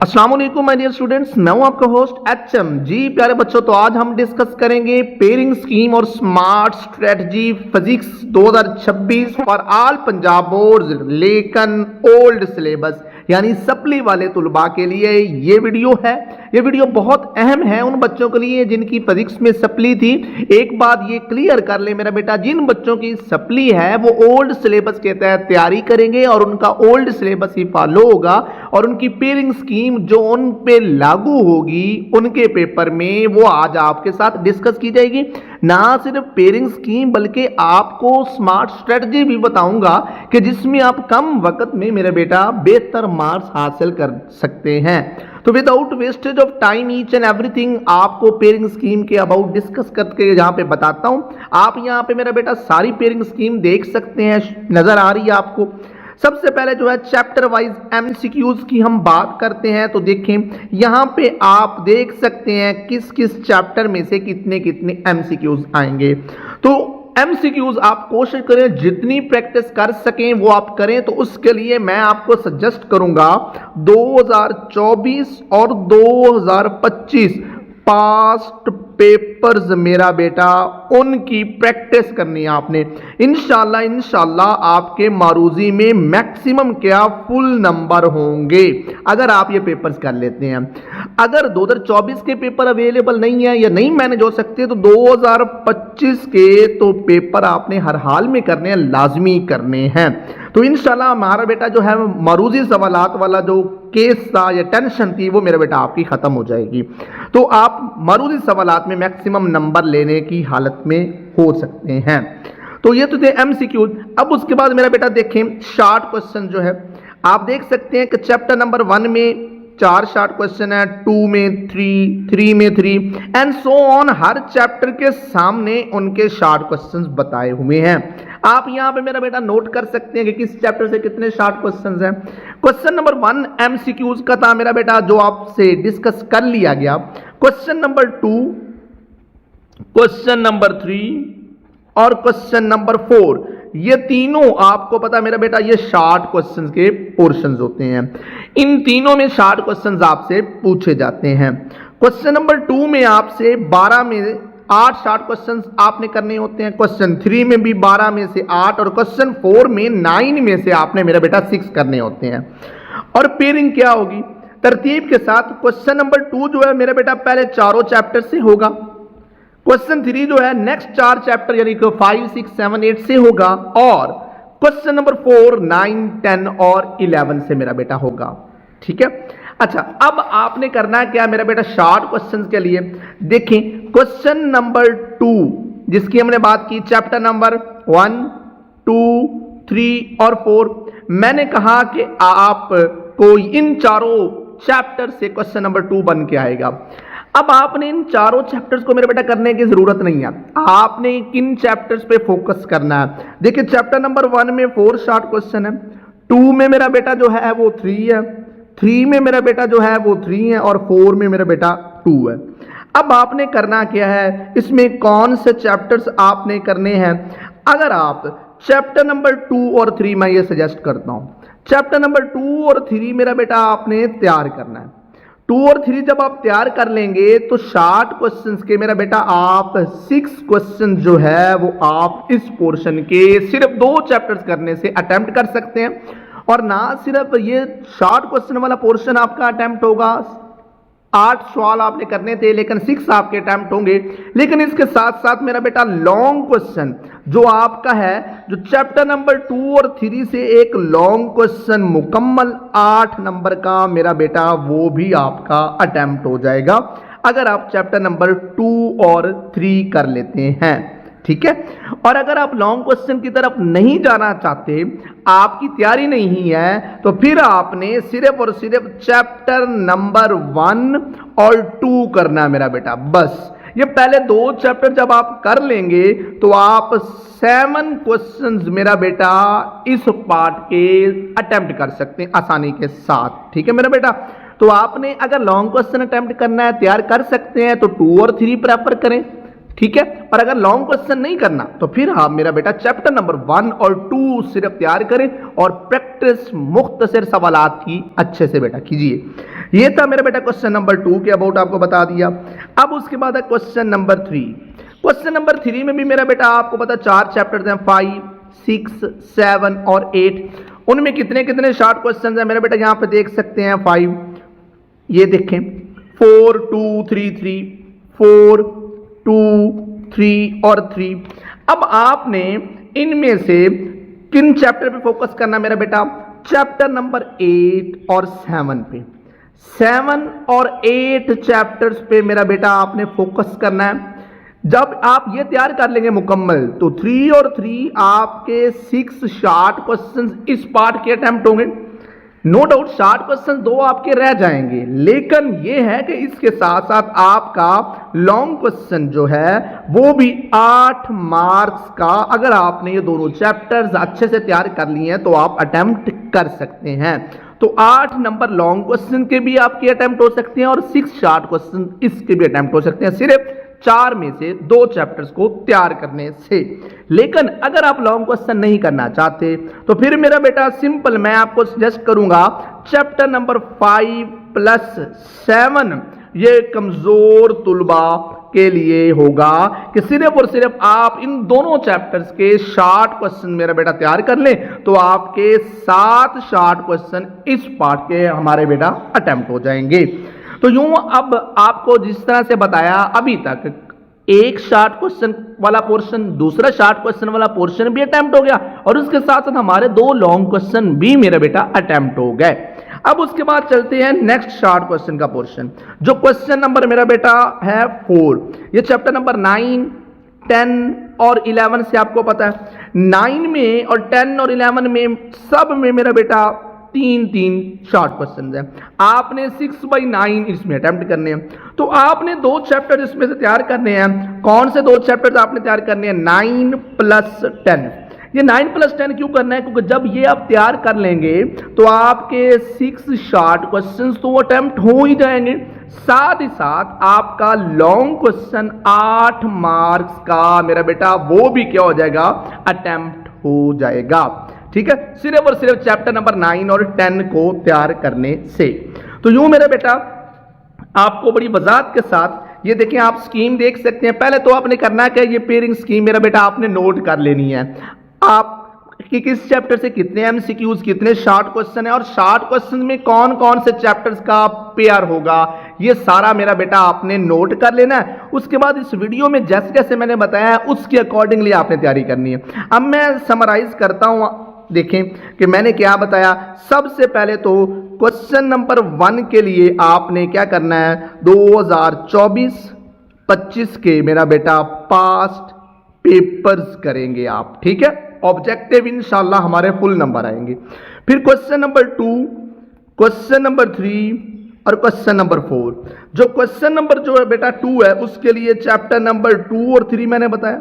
अस्सलाम वालेकुम my dear students, मैं हूं आपका होस्ट एचएम जी। प्यारे बच्चों, तो आज हम डिस्कस करेंगे पेयरिंग स्कीम और smart strategy physics 2026 for all Punjab board लेकिन ओल्ड सिलेबस यानी सप्ली वाले तुलबा के लिए ये वीडियो है। ये वीडियो बहुत अहम है उन बच्चों के लिए जिनकी फिजिक्स में सप्ली थी। एक बात ये क्लियर कर ले मेरा बेटा, जिन बच्चों की सप्ली है वो ओल्ड सिलेबस के तहत तैयारी करेंगे और उनका ओल्ड सिलेबस ही फॉलो होगा और उनकी पेयरिंग स्कीम जो उन पे लागू होगी उनके पेपर में वो आज आपके साथ डिस्कस की जाएगी। ना सिर्फ पेयरिंग स्कीम बल्कि आपको स्मार्ट स्ट्रेटजी भी बताऊंगा कि जिसमें आप कम वक्त में मेरे बेटा बेहतर मार्क्स हासिल कर सकते हैं। तो without wastage of time each and everything आपको पेयरिंग स्कीम के अबाउट डिस्कस करके यहाँ पे बताता हूं। आप यहाँ पे मेरा बेटा सारी पेयरिंग स्कीम देख सकते हैं, नजर आ रही है आपको। सबसे पहले जो है चैप्टर वाइज एमसीक्यूज की हम बात करते हैं, तो देखें यहाँ पे आप देख सकते हैं किस किस चैप्टर में से कितने कितने एमसीक्यूज आएंगे। तो एमसीक्यूज आप कोशिश करें जितनी प्रैक्टिस कर सकें वो आप करें। तो उसके लिए मैं आपको सजेस्ट करूंगा 2024 और 2025 पास्ट पेपर्स मेरा बेटा उनकी प्रैक्टिस करनी है आपने। इंशाल्लाह आपके मारूजी में मैक्सिमम क्या फुल नंबर होंगे अगर आप ये पेपर्स कर लेते हैं। अगर 2024 के पेपर अवेलेबल नहीं है या नहीं मैनेज हो सकते तो 2025 के तो पेपर आपने हर हाल में करने हैं, लाजमी करने हैं। तो इंशाल्लाह हमारा बेटा जो है मारूजी सवालात वाला जो केस था या टेंशन थी वो मेरा बेटा आपकी खत्म हो जाएगी। तो आप मारूजी सवालात में मैक्सिमम नंबर लेने की हालत में हो सकते हैं। तो ये तो थे एमसीक्यू। अब उसके बाद मेरा बेटा देखें शॉर्ट क्वेश्चन जो है आप देख सकते हैं कि चैप्टर नंबर 1 में 4 शॉर्ट क्वेश्चन है, 2 में 3 में 3 and so on. Her chapter के सामने उनके शॉर्ट क्वेश्चंस बताए हुए हैं। आप यहां पे मेरा बेटा नोट कर सकते हैं कि किस चैप्टर से कितने शॉर्ट क्वेश्चंस हैं। क्वेश्चन नंबर 1 एमसीक्यूज का था मेरा बेटा जो आपसे डिस्कस कर लिया गया। क्वेश्चन नंबर 2, क्वेश्चन नंबर 3 और क्वेश्चन नंबर 4, ये तीनों आपको पता मेरा बेटा ये शॉर्ट क्वेश्चंस के पोर्शंस होते हैं। इन तीनों में शॉर्ट क्वेश्चंस आपसे पूछे जाते हैं। क्वेश्चन नंबर 2 में आपसे 12 में 8 शॉर्ट क्वेश्चंस आपने करने होते हैं। क्वेश्चन 3 में भी 12 में से 8 और क्वेश्चन 4 में 9 में से आपने मेरा बेटा 6 करने होते हैं। और पेयरिंग क्या होगी तरतीब के साथ, क्वेश्चन नंबर 2 जो है मेरा बेटा पहले चारों चैप्टर से होगा। क्वेश्चन 3 जो है नेक्स्ट 4 चैप्टर यानी कि 5, 6, 7, 8 से होगा और क्वेश्चन नंबर 4, 9, 10 और 11 से मेरा बेटा होगा। ठीक है। अच्छा, अब आपने करना क्या मेरा बेटा शॉर्ट क्वेश्चंस के लिए देखें क्वेश्चन नंबर 2 जिसकी हमने बात की चैप्टर नंबर 1, 2, 3 और 4, मैंने कहा कि आपको इन चारों चैप्टर से क्वेश्चन नंबर 2 बन के आएगा। अब आपने इन चारों चैप्टर्स को मेरे बेटा करने की जरूरत नहीं है, आपने किन चैप्टर्स पे फोकस करना है। देखिए चैप्टर नंबर 1 में 4 शॉर्ट क्वेश्चन है, 2 में मेरा बेटा जो है वो 3 है, 3 में मेरा बेटा जो है वो 3 है और 4 में मेरा बेटा 2 है। अब आपने करना क्या है, इसमें कौन से चैप्टर्स आपने करने हैं। अगर आप चैप्टर नंबर 2 और 3 मैं ये सजेस्ट करता हूं, चैप्टर नंबर 2 और 3 मेरा बेटा आपने तैयार करना है। 2 और 3 जब आप तैयार कर लेंगे तो शॉर्ट क्वेश्चंस के मेरा बेटा आप 6 क्वेश्चन जो है वो आप इस पोर्शन के सिर्फ 2 चैप्टर्स करने से अटेम्प्ट कर सकते हैं। और ना सिर्फ ये शॉर्ट क्वेश्चन वाला पोर्शन आपका अटेम्प्ट होगा, 8 सवाल आपने करने थे लेकिन 6 आपके अटेम्प्ट होंगे। लेकिन इसके साथ साथ मेरा बेटा लॉन्ग क्वेश्चन जो आपका है, जो चैप्टर नंबर 2 और 3 से एक लॉन्ग क्वेश्चन मुकम्मल 8 नंबर का मेरा बेटा वो भी आपका अटेम्प्ट हो जाएगा अगर आप चैप्टर नंबर 2 और 3 कर लेते हैं। ठीक है। और अगर आप लॉन्ग क्वेश्चन की तरफ नहीं जाना चाहते, आपकी तैयारी नहीं है, तो फिर आपने सिर्फ और सिर्फ चैप्टर नंबर 1 और 2 करना है मेरा बेटा। बस ये पहले 2 चैप्टर जब आप कर लेंगे तो आप 7 क्वेश्चंस मेरा बेटा इस पार्ट के अटेम्प्ट कर सकते हैं आसानी के साथ। ठीक है मेरा बेटा। तो आपने अगर लॉन्ग क्वेश्चन अटेम्प्ट करना है, तैयार कर सकते हैं, तो 2 और 3 प्रेफर करें। ठीक है। और अगर लॉन्ग क्वेश्चन नहीं करना तो फिर आप मेरा बेटा चैप्टर नंबर 1 और 2 सिर्फ तैयार करें और प्रैक्टिस मुख्तसर सवालात की अच्छे से बेटा कीजिए। ये था मेरा बेटा क्वेश्चन नंबर 2 के अबाउट आपको बता दिया। अब उसके बाद है क्वेश्चन नंबर 3। क्वेश्चन नंबर 3 में भी मेरा बेटा आपको पता 4 चैप्टर्स हैं, 5, 6, 7 और 8। उनमें कितने कितने शॉर्ट क्वेश्चन हैं मेरा बेटा, यहां पे देख सकते हैं 5, ये देखें 4, 2, 3, 3, 4, 2, 3 और 3। अब आपने इनमें से किन चैप्टर पे फोकस करना मेरा बेटा, चैप्टर नंबर 8 और 7 पे। 7 और 8 चैप्टर्स पे मेरा बेटा आपने फोकस करना है। जब आप ये तैयार कर लेंगे मुकम्मल, तो 3 और 3 आपके 6 शॉर्ट क्वेश्चंस इस पार्ट के अटेम्प्ट होंगे। नो डाउट शॉर्ट क्वेश्चन 2 आपके रह जाएंगे, लेकिन ये है कि इसके साथ साथ आपका लॉन्ग क्वेश्चन जो है वो भी 8 मार्क्स का, अगर आपने ये दोनों चैप्टर्स अच्छे से तैयार कर लिए हैं तो आप अटेम्प्ट कर सकते हैं। तो 8 नंबर लॉन्ग क्वेश्चन के भी आपके अटेम्प्ट हो सकते हैं और 6 शॉर्ट क्वेश्चन इसके भी अटेम्प्ट हो सकते हैं, सिर्फ 4 में से 2 चैप्टर्स को तैयार करने से। लेकिन अगर आप लॉन्ग क्वेश्चन नहीं करना चाहते तो फिर मेरा बेटा सिंपल मैं आपको सजेस्ट करूंगा चैप्टर नंबर 5 प्लस 7 ये कमजोर तुलबा के लिए होगा कि सिर्फ और सिर्फ आप इन दोनों चैप्टर्स के शॉर्ट क्वेश्चन मेरा बेटा तैयार कर लें तो आपके 7 शॉर्ट क्वेश्चन इस पार्ट के हमारे बेटा अटेम्प्ट हो जाएंगे। तो यूं अब आपको जिस तरह से बताया अभी तक, एक शॉर्ट क्वेश्चन वाला पोर्शन, दूसरा शॉर्ट क्वेश्चन वाला पोर्शन भी अटेम्प्ट हो गया और उसके साथ साथ हमारे 2 लॉन्ग क्वेश्चन भी मेरा बेटा अटेम्प्ट हो गए। अब उसके बाद चलते हैं नेक्स्ट शॉर्ट क्वेश्चन का पोर्शन, जो क्वेश्चन नंबर मेरा बेटा है 4। ये चैप्टर नंबर 9, 10 और 11 से आपको पता है 9 में और 10 और 11 में सब में मेरा बेटा 3-3 शॉर्ट क्वेश्चन हैं। आपने 6/9 इसमें अटेम्प्ट करने हैं, तो आपने 2 चैप्टर इसमें से तैयार करने हैं। कौन से 2 चैप्टर आपने तैयार करने हैं, 9 प्लस 10। ये 9 प्लस 10 क्यों करना है, क्योंकि जब ये आप तैयार कर लेंगे तो आपके 6 शॉर्ट क्वेश्चंस तो अटेम्प्ट हो ही जाएंगे, साथ ही साथ आपका लॉन्ग क्वेश्चन 8 मार्क्स का मेरा बेटा वो भी क्या हो जाएगा, अटेम्प्ट हो जाएगा। ठीक है, सिर्फ और सिर्फ चैप्टर नंबर 9 और 10 को तैयार करने से। तो यूं मेरा बेटा आपको बड़ी वजाहत के साथ ये देखें, आप स्कीम देख सकते हैं। पहले तो आपने करना क्या, ये पेयरिंग स्कीम मेरा बेटा आपने नोट कर लेनी है, आप कि किस चैप्टर से कितने एमसीक्यूज, कितने शॉर्ट क्वेश्चन है और शॉर्ट क्वेश्चन में कौन कौन से चैप्टर्स का पेयर होगा, ये सारा मेरा बेटा आपने नोट कर लेना है। उसके बाद इस वीडियो में जैसे जैसे मैंने बताया उसके अकॉर्डिंगली आपने तैयारी करनी है। अब मैं समराइज करता हूं, देखें कि मैंने क्या बताया। सबसे पहले तो क्वेश्चन नंबर 1 के लिए आपने क्या करना है, 2024-25 के मेरा बेटा पास्ट पेपर्स करेंगे आप। ठीक है, ऑब्जेक्टिव इंशाल्लाह हमारे फुल नंबर आएंगे। फिर क्वेश्चन नंबर 2, क्वेश्चन नंबर 3 और क्वेश्चन नंबर 4। जो क्वेश्चन नंबर जो है बेटा 2 है उसके लिए चैप्टर नंबर 2 और 3 मैंने बताया।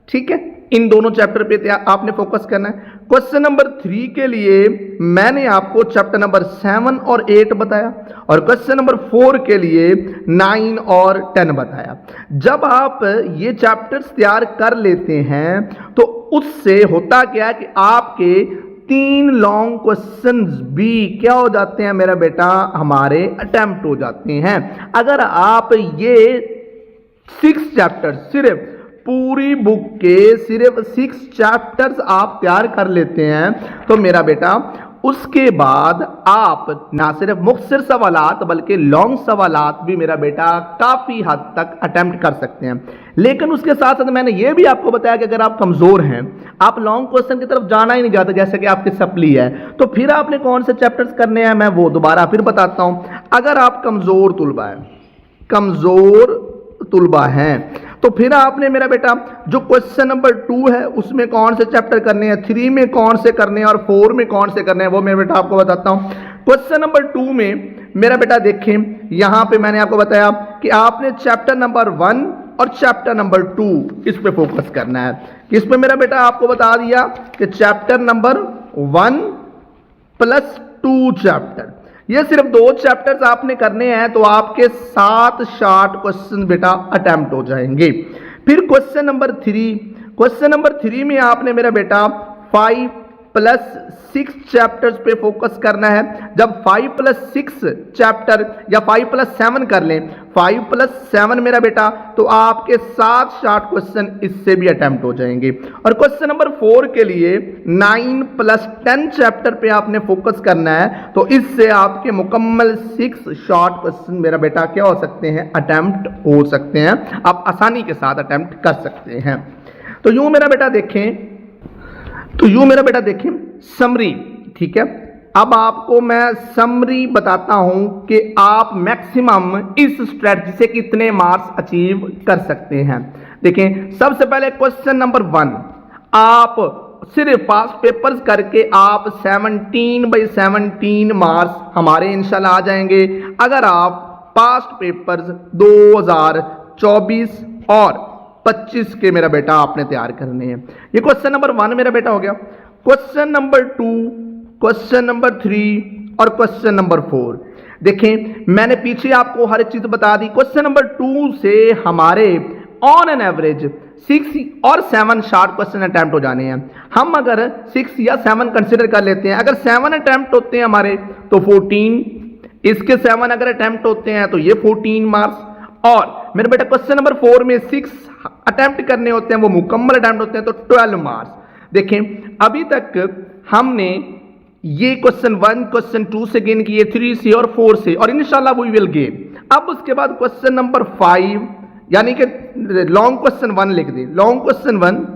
ठीक है, इन दोनों चैप्टर पे आपने फोकस करना है। क्वेश्चन नंबर 3 के लिए मैंने आपको चैप्टर नंबर 7 और 8 बताया और क्वेश्चन नंबर 4 के लिए 9 और 10 बताया। जब आप ये चैप्टर्स तैयार कर लेते हैं तो उससे होता क्या है कि आपके 3 लॉन्ग क्वेश्चंस भी क्या हो जाते हैं मेरा बेटा, हमारे अटेम्प्ट हो जाते हैं। अगर आप ये 6 चैप्टर सिर्फ पूरी बुक के सिर्फ 6 चैप्टर्स आप तैयार कर लेते हैं तो मेरा बेटा उसके बाद आप ना सिर्फ मुख्तसर सवालात बल्कि लॉन्ग सवालात भी मेरा बेटा काफ़ी हद तक अटेम्प्ट कर सकते हैं। लेकिन उसके साथ साथ मैंने ये भी आपको बताया कि अगर आप कमज़ोर हैं, आप लॉन्ग क्वेश्चन की तरफ जाना ही नहीं चाहते, जैसे कि आपकी सप्ली है, तो फिर आपने कौन से चैप्टर्स करने हैं मैं वो दोबारा फिर बताता हूँ। अगर आप कमज़ोर तुलबा हैं तो फिर आपने मेरा बेटा जो क्वेश्चन नंबर 2 है उसमें कौन से चैप्टर करने हैं, 3 में कौन से करने हैं और 4 में कौन से करने हैं वो मेरा बेटा आपको बताता हूं। क्वेश्चन नंबर 2 में मेरा बेटा देखें, यहां पे मैंने आपको बताया कि आपने चैप्टर नंबर 1 और चैप्टर नंबर 2 इस पे फोकस करना है। इस पे मेरा बेटा आपको बता दिया कि चैप्टर नंबर 1 प्लस 2 चैप्टर, ये सिर्फ 2 चैप्टर्स आपने करने हैं तो आपके 7 शॉर्ट क्वेश्चन बेटा अटेम्प्ट हो जाएंगे। फिर क्वेश्चन नंबर 3 में आपने मेरा बेटा 5, 5+6 चैप्टर्स पे फोकस करना है। जब 5+6 चैप्टर या 5+7 कर लें, 5+7 मेरा बेटा, तो आपके 7 शॉर्ट क्वेश्चन इससे भी अटेम्प्ट हो जाएंगे। और क्वेश्चन नंबर 4 के लिए 9+10 चैप्टर पे आपने फोकस करना है, तो इससे आपके मुकम्मल 6 शॉर्ट क्वेश्चन मेरा बेटा क्या हो सकते हैं, अटेम्प्ट हो सकते हैं, आप आसानी के साथ अटेम्प्ट कर सकते हैं। तो यूं मेरा बेटा देखें, समरी, ठीक है। अब आपको मैं समरी बताता हूं कि आप मैक्सिमम इस स्ट्रेटजी से कितने मार्क्स अचीव कर सकते हैं। देखें, सबसे पहले क्वेश्चन नंबर 1, आप सिर्फ पास पेपर्स करके आप 17/17 मार्क्स हमारे इंशाल्लाह आ जाएंगे, अगर आप पास्ट पेपर्स 2024 और 25 के मेरा बेटा आपने तैयार करने हैं। ये क्वेश्चन नंबर 1 मेरा बेटा हो गया। क्वेश्चन नंबर 2, क्वेश्चन नंबर 3 और क्वेश्चन नंबर 4। देखें, मैंने पीछे आपको हर चीज बता दी। क्वेश्चन नंबर 2 से हमारे ऑन एन एवरेज 6 और 7 शॉर्ट क्वेश्चन अटेम्प्ट हो जाने हैं। हम अगर 6 या 7 कंसिडर कर लेते हैं, अगर 7 अटेम्प्ट होते हैं हमारे तो 14, इसके 7 अगर अटेम्प्ट होते हैं तो ये 14 मार्क्स, और मेरे बेटा क्वेश्चन नंबर 4 में 6 अटेम्प्ट करने होते हैं, वो मुकम्मल अटेम्प्ट होते हैं, तो 12 मार्क्स। देखें, अभी तक हमने ये क्वेश्चन 1, क्वेश्चन 2 से गेन किए, 3 से और 4 से, और इंशाल्लाह वी विल गेन। अब उसके बाद क्वेश्चन नंबर 5, यानी कि लॉन्ग क्वेश्चन 1 लिख दें, लॉन्ग क्वेश्चन 1,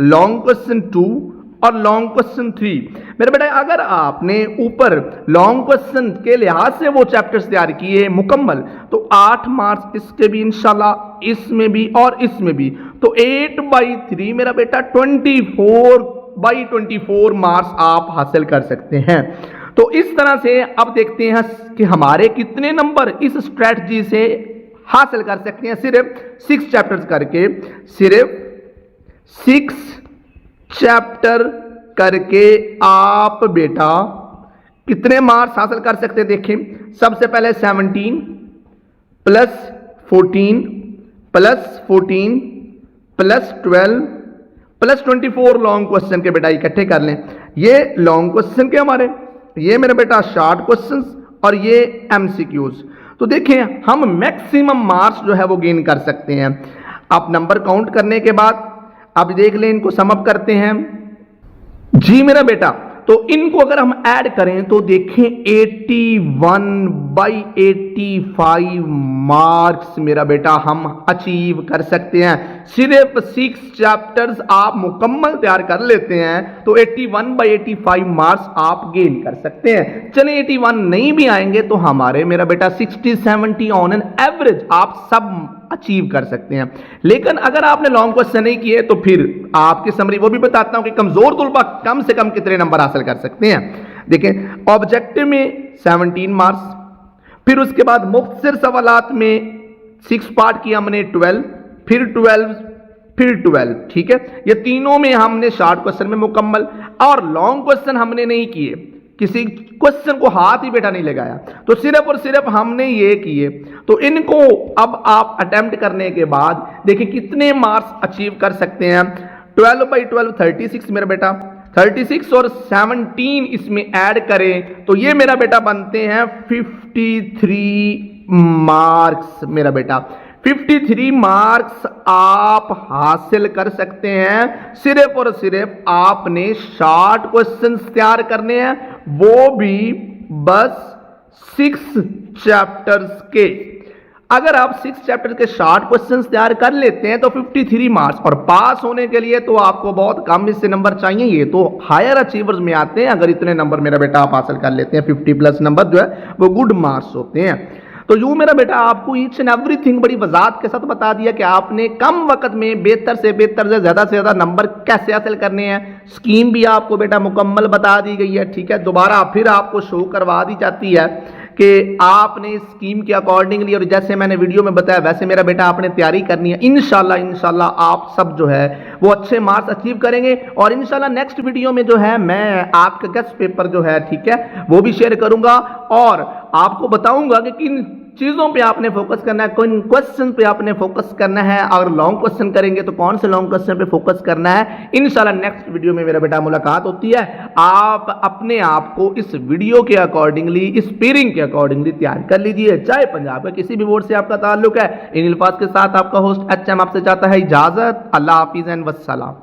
लॉन्ग क्वेश्चन 2 और लॉन्ग क्वेश्चन 3। मेरे बेटा, अगर आपने ऊपर लॉन्ग क्वेश्चन के लिहाज से वो चैप्टर्स तैयार किए मुकम्मल, तो 8 मार्क्स इसके भी इंशाल्लाह, इसमें भी और इसमें भी, तो 8/3 मेरा बेटा 24/24 मार्क्स आप हासिल कर सकते हैं। तो इस तरह से अब देखते हैं कि हमारे कितने नंबर इस स्ट्रेटजी से हासिल कर सकते हैं। सिर्फ 6 चैप्टर्स करके, सिर्फ 6 चैप्टर करके आप बेटा कितने मार्क्स हासिल कर सकते हैं। देखें, सबसे पहले 17 + 14 + 14 + 12 + 24 लॉन्ग क्वेश्चन के बेटा इकट्ठे कर लें। ये लॉन्ग क्वेश्चन के हमारे, ये मेरा बेटा शॉर्ट क्वेश्चंस और ये एमसीक्यूज। तो देखें, हम मैक्सिमम मार्क्स जो है वो गेन कर सकते हैं। आप नंबर काउंट करने के बाद अब देख लें, इनको सम अप करते हैं जी मेरा बेटा। तो इनको अगर हम ऐड करें तो देखें 81/85 मार्क्स मेरा बेटा हम अचीव कर सकते हैं। सिर्फ 6 चैप्टर्स आप मुकम्मल तैयार कर लेते हैं तो 81/85 मार्क्स आप गेन कर सकते हैं। चलिए 81 नहीं भी आएंगे तो हमारे मेरा बेटा 60-70 ऑन एन एवरेज आप सब अचीव कर सकते हैं। लेकिन अगर आपने लॉन्ग क्वेश्चन नहीं किए तो फिर आपकी समरी वो भी बताता हूं कि कमजोर तुलबा कम से कम कितने नंबर हासिल कर सकते हैं। देखें, ऑब्जेक्टिव में 17 मार्क्स, फिर उसके बाद मुख्तसर सवालात में 6 पार्ट किया हमने 12, फिर 12, फिर 12, ठीक है। ये तीनों में हमने शॉर्ट क्वेश्चन में मुकम्मल, और लॉन्ग क्वेश्चन हमने नहीं किए, किसी क्वेश्चन को हाथ ही बेटा नहीं लगाया, तो सिर्फ और सिर्फ हमने ये किए। तो इनको अब आप अटेम्प्ट करने के बाद देखिए कितने मार्क्स अचीव कर सकते हैं। 12/12 36 मेरा बेटा, 36 और 17 इसमें ऐड करें तो ये मेरा बेटा बनते हैं 53 मार्क्स मेरा बेटा। 53 मार्क्स आप हासिल कर सकते हैं। सिर्फ और सिर्फ आपने शॉर्ट क्वेश्चंस तैयार करने हैं, वो भी बस 6 चैप्टर्स के। अगर आप 6 चैप्टर के शॉर्ट क्वेश्चंस तैयार कर लेते हैं तो 53 मार्क्स, और पास होने के लिए तो आपको बहुत कम इससे नंबर चाहिए। ये तो हायर अचीवर्स में आते हैं। अगर इतने नंबर मेरा बेटा आप हासिल कर लेते हैं, 50+ नंबर जो है वो गुड मार्क्स होते हैं। तो यूं मेरा बेटा आपको ईच एंड एवरीथिंग बड़ी वजाहत के साथ बता दिया कि आपने कम वक्त में बेहतर से बेहतर से ज्यादा नंबर कैसे हासिल करने हैं। स्कीम भी आपको बेटा मुकम्मल बता दी गई है, ठीक है। दोबारा फिर आपको शो करवा दी जाती है कि आपने स्कीम के अकॉर्डिंगली, और जैसे मैंने वीडियो में बताया वैसे मेरा बेटा आपने तैयारी करनी है। इंशाल्लाह आप सब जो है वो अच्छे मार्क्स अचीव करेंगे। और इंशाल्लाह नेक्स्ट वीडियो में जो है मैं आपका गेस्ट पेपर जो है, ठीक है, वो भी शेयर करूंगा और आपको बताऊंगा कि किन चीज़ों पे आपने फोकस करना है, किन क्वेश्चन पे आपने फोकस करना है। अगर लॉन्ग क्वेश्चन करेंगे तो कौन से लॉन्ग क्वेश्चन पे फोकस करना है, इंशाल्लाह नेक्स्ट वीडियो में मेरा बेटा मुलाकात होती है। आप अपने आप को इस वीडियो के अकॉर्डिंगली, इस पेयरिंग के अकॉर्डिंगली तैयार कर लीजिए। चाहे पंजाब का किसी भी बोर्ड से आपका ताल्लुक है। इन अल्फाज के साथ आपका होस्ट HM आपसे चाहता है इजाजत। अल्लाह हाफिज एंड वस्सलाम।